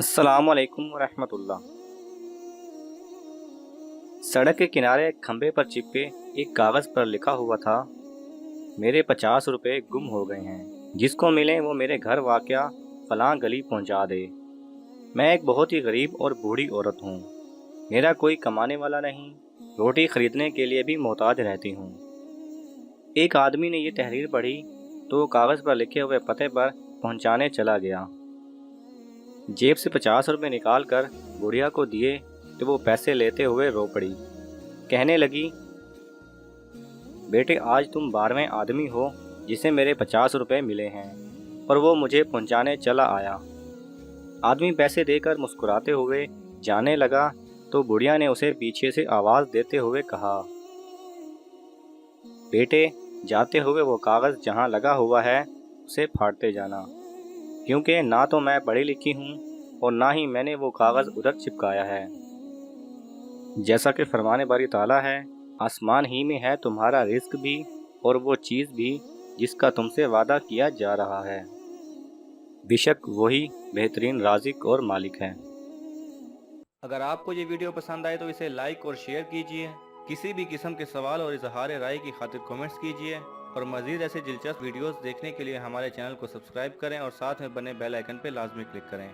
अस्सलाम वालेकुम वरहमतुल्लाह। सड़क के किनारे एक खंबे पर चिपके एक कागज़ पर लिखा हुआ था, मेरे 50 रुपये गुम हो गए हैं, जिसको मिले वो मेरे घर वाक़या फलां गली पहुंचा दे। मैं एक बहुत ही गरीब और बूढ़ी औरत हूँ। मेरा कोई कमाने वाला नहीं, रोटी खरीदने के लिए भी मोहताज रहती हूँ। एक आदमी ने ये तहरीर पढ़ी तो वो कागज़ पर लिखे हुए पते पर पहुंचाने चला गया। जेब से 50 रुपये निकाल कर बुढ़िया को दिए तो वो पैसे लेते हुए रो पड़ी। कहने लगी, बेटे आज तुम 12वें आदमी हो जिसे मेरे 50 रुपये मिले हैं और वो मुझे पहुंचाने चला आया। आदमी पैसे देकर मुस्कुराते हुए जाने लगा तो बुढ़िया ने उसे पीछे से आवाज़ देते हुए कहा, बेटे जाते हुए वो कागज़ जहाँ लगा हुआ है उसे फाड़ते जाना, क्योंकि ना तो मैं पढ़ी लिखी हूँ और ना ही मैंने वो कागज़ उधर चिपकाया है। जैसा कि फरमाने बारी ताला है, आसमान ही में है तुम्हारा रिस्क भी और वो चीज़ भी जिसका तुमसे वादा किया जा रहा है। बेशक वही बेहतरीन राज़िक और मालिक है। अगर आपको ये वीडियो पसंद आए तो इसे लाइक और शेयर कीजिए। किसी भी किस्म के सवाल और इजहार राय की खातिर कमेंट्स कीजिए और मज़ीद ऐसे दिलचस्प वीडियोस देखने के लिए हमारे चैनल को सब्सक्राइब करें और साथ में बने बेल आइकन पर लाजमी क्लिक करें।